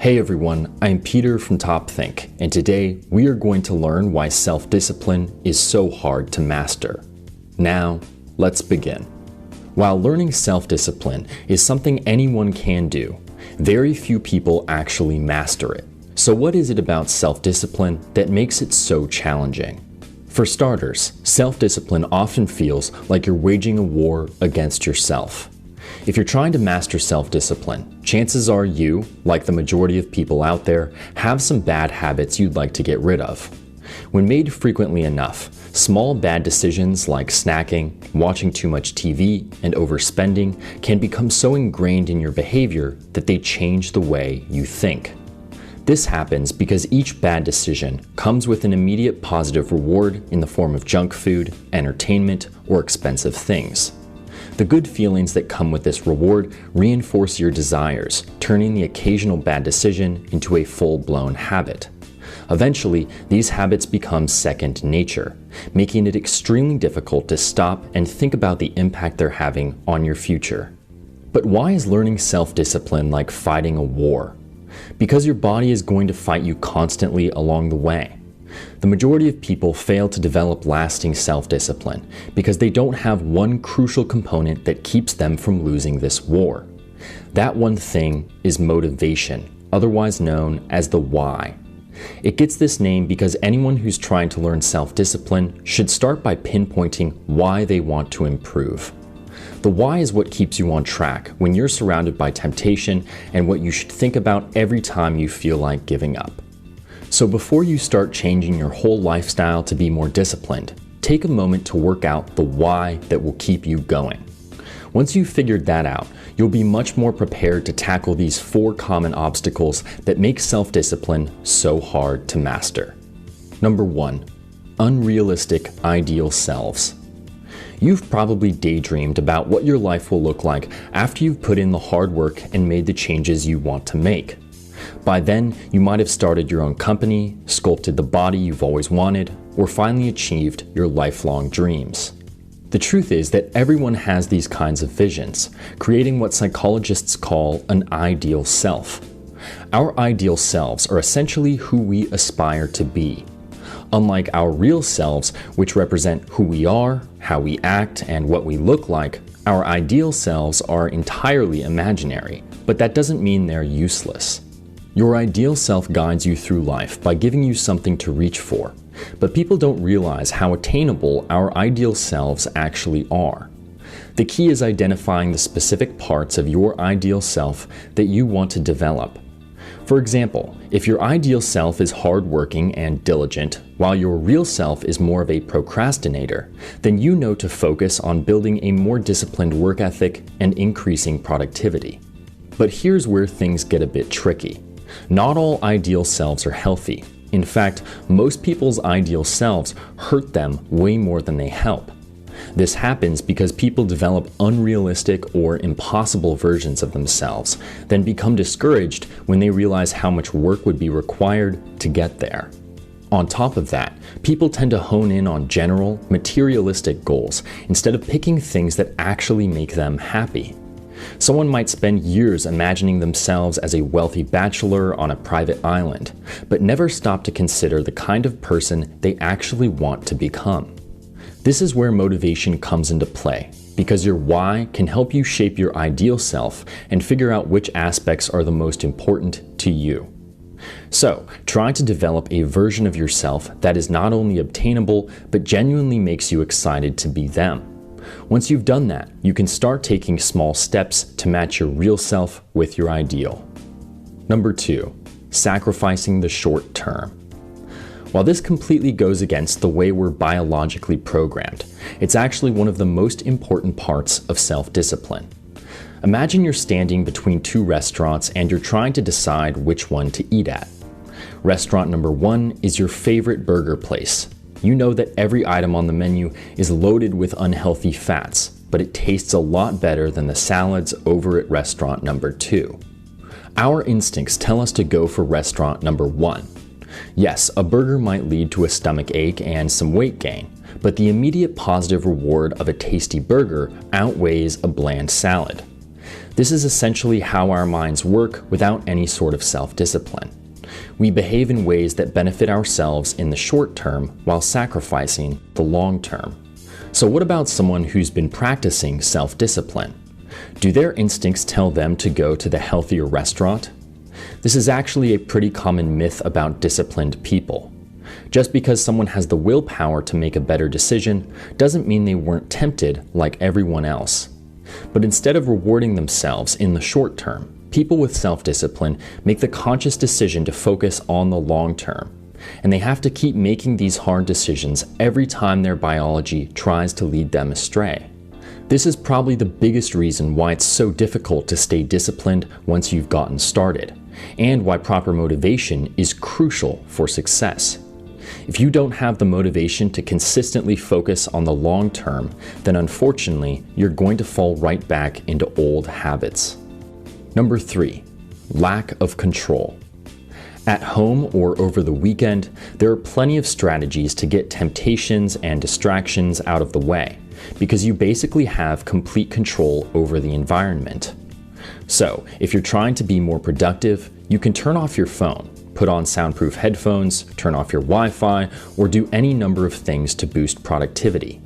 Hey everyone, I'm Peter from TopThink, and today we are going to learn why self-discipline is so hard to master. Now, let's begin. While learning self-discipline is something anyone can do, very few people actually master it. So what is it about self-discipline that makes it so challenging? For starters, self-discipline often feels like you're waging a war against yourself. If you're trying to master self-discipline, chances are you, like the majority of people out there, have some bad habits you'd like to get rid of. When made frequently enough, small bad decisions like snacking, watching too much TV, and overspending can become so ingrained in your behavior that they change the way you think. This happens because each bad decision comes with an immediate positive reward in the form of junk food, entertainment, or expensive things. The good feelings that come with this reward reinforce your desires, turning the occasional bad decision into a full-blown habit. Eventually, these habits become second nature, making it extremely difficult to stop and think about the impact they're having on your future. But why is learning self-discipline like fighting a war? Because your body is going to fight you constantly along the way. The majority of people fail to develop lasting self-discipline because they don't have one crucial component that keeps them from losing this war. That one thing is motivation, otherwise known as the why. It gets this name because anyone who's trying to learn self-discipline should start by pinpointing why they want to improve. The why is what keeps you on track when you're surrounded by temptation and what you should think about every time you feel like giving up. So before you start changing your whole lifestyle to be more disciplined, take a moment to work out the why that will keep you going. Once you've figured that out, you'll be much more prepared to tackle these 4 common obstacles that make self-discipline so hard to master. Number 1, unrealistic ideal selves. You've probably daydreamed about what your life will look like after you've put in the hard work and made the changes you want to make. By then, you might have started your own company, sculpted the body you've always wanted, or finally achieved your lifelong dreams. The truth is that everyone has these kinds of visions, creating what psychologists call an ideal self. Our ideal selves are essentially who we aspire to be. Unlike our real selves, which represent who we are, how we act, and what we look like, our ideal selves are entirely imaginary, but that doesn't mean they're useless. Your ideal self guides you through life by giving you something to reach for, but people don't realize how attainable our ideal selves actually are. The key is identifying the specific parts of your ideal self that you want to develop. For example, if your ideal self is hardworking and diligent, while your real self is more of a procrastinator, then you know to focus on building a more disciplined work ethic and increasing productivity. But here's where things get a bit tricky. Not all ideal selves are healthy. In fact, most people's ideal selves hurt them way more than they help. This happens because people develop unrealistic or impossible versions of themselves, then become discouraged when they realize how much work would be required to get there. On top of that, people tend to hone in on general, materialistic goals instead of picking things that actually make them happy. Someone might spend years imagining themselves as a wealthy bachelor on a private island, but never stop to consider the kind of person they actually want to become. This is where motivation comes into play, because your why can help you shape your ideal self and figure out which aspects are the most important to you. So, try to develop a version of yourself that is not only obtainable, but genuinely makes you excited to be them. Once you've done that, you can start taking small steps to match your real self with your ideal. Number 2, sacrificing the short term. While this completely goes against the way we're biologically programmed, it's actually one of the most important parts of self-discipline. Imagine you're standing between 2 restaurants and you're trying to decide which one to eat at. Restaurant number 1 is your favorite burger place. You know that every item on the menu is loaded with unhealthy fats, but it tastes a lot better than the salads over at restaurant number 2. Our instincts tell us to go for restaurant number 1. Yes, a burger might lead to a stomach ache and some weight gain, but the immediate positive reward of a tasty burger outweighs a bland salad. This is essentially how our minds work without any sort of self-discipline. We behave in ways that benefit ourselves in the short term while sacrificing the long term. So what about someone who's been practicing self-discipline? Do their instincts tell them to go to the healthier restaurant? This is actually a pretty common myth about disciplined people. Just because someone has the willpower to make a better decision doesn't mean they weren't tempted like everyone else. But instead of rewarding themselves in the short term, people with self-discipline make the conscious decision to focus on the long term. And they have to keep making these hard decisions every time their biology tries to lead them astray. This is probably the biggest reason why it's so difficult to stay disciplined once you've gotten started, and why proper motivation is crucial for success. If you don't have the motivation to consistently focus on the long term, then unfortunately, you're going to fall right back into old habits. Number 3, lack of control. At home or over the weekend, there are plenty of strategies to get temptations and distractions out of the way, because you basically have complete control over the environment. So, if you're trying to be more productive, you can turn off your phone, put on soundproof headphones, turn off your Wi-Fi, or do any number of things to boost productivity.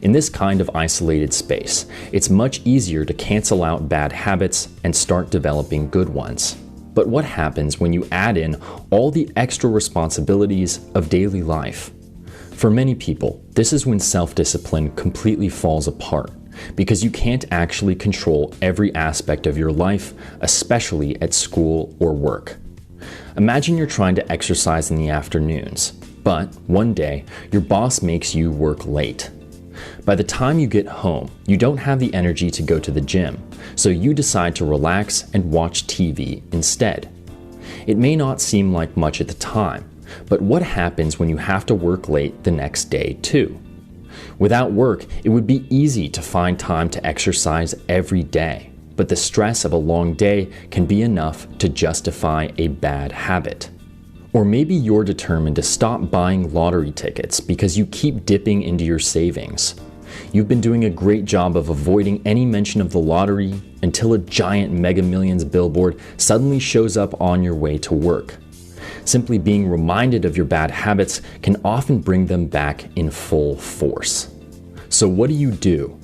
In this kind of isolated space, it's much easier to cancel out bad habits and start developing good ones. But what happens when you add in all the extra responsibilities of daily life? For many people, this is when self-discipline completely falls apart, because you can't actually control every aspect of your life, especially at school or work. Imagine you're trying to exercise in the afternoons, but one day your boss makes you work late. By the time you get home, you don't have the energy to go to the gym, so you decide to relax and watch TV instead. It may not seem like much at the time, but what happens when you have to work late the next day too? Without work, it would be easy to find time to exercise every day, but the stress of a long day can be enough to justify a bad habit. Or maybe you're determined to stop buying lottery tickets because you keep dipping into your savings. You've been doing a great job of avoiding any mention of the lottery until a giant Mega Millions billboard suddenly shows up on your way to work. Simply being reminded of your bad habits can often bring them back in full force. So what do?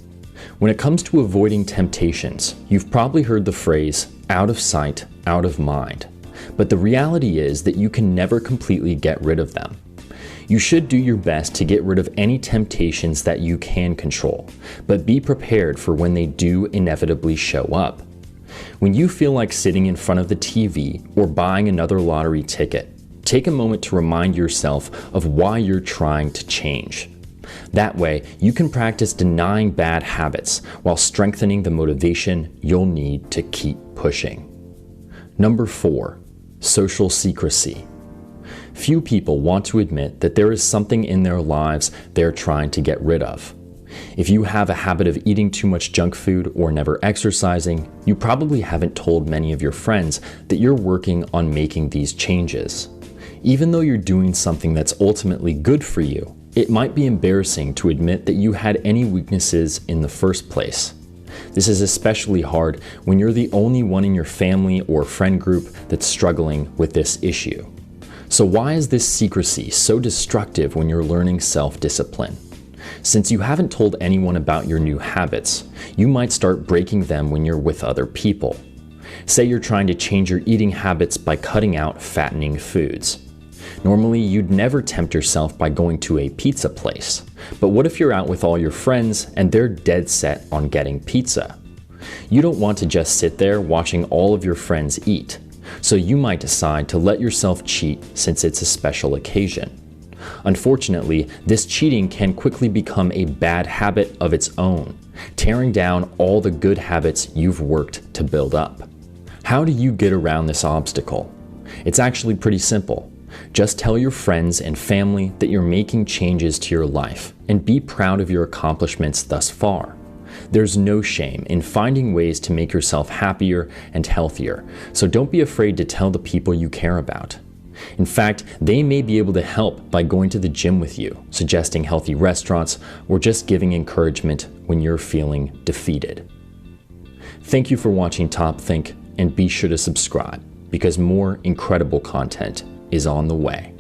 When it comes to avoiding temptations, you've probably heard the phrase, out of sight, out of mind. But the reality is that you can never completely get rid of them. You should do your best to get rid of any temptations that you can control, but be prepared for when they do inevitably show up. When you feel like sitting in front of the TV or buying another lottery ticket, take a moment to remind yourself of why you're trying to change. That way, you can practice denying bad habits while strengthening the motivation you'll need to keep pushing. Number 4, social secrecy. Few people want to admit that there is something in their lives they're trying to get rid of. If you have a habit of eating too much junk food or never exercising, you probably haven't told many of your friends that you're working on making these changes. Even though you're doing something that's ultimately good for you, it might be embarrassing to admit that you had any weaknesses in the first place. This is especially hard when you're the only one in your family or friend group that's struggling with this issue. So why is this secrecy so destructive when you're learning self-discipline? Since you haven't told anyone about your new habits, you might start breaking them when you're with other people. Say you're trying to change your eating habits by cutting out fattening foods. Normally, you'd never tempt yourself by going to a pizza place. But what if you're out with all your friends and they're dead set on getting pizza? You don't want to just sit there watching all of your friends eat, so you might decide to let yourself cheat since it's a special occasion. Unfortunately, this cheating can quickly become a bad habit of its own, tearing down all the good habits you've worked to build up. How do you get around this obstacle? It's actually pretty simple. Just tell your friends and family that you're making changes to your life and be proud of your accomplishments thus far. There's no shame in finding ways to make yourself happier and healthier, so don't be afraid to tell the people you care about. In fact, they may be able to help by going to the gym with you, suggesting healthy restaurants, or just giving encouragement when you're feeling defeated. Thank you for watching Top Think, and be sure to subscribe because more incredible content is on the way.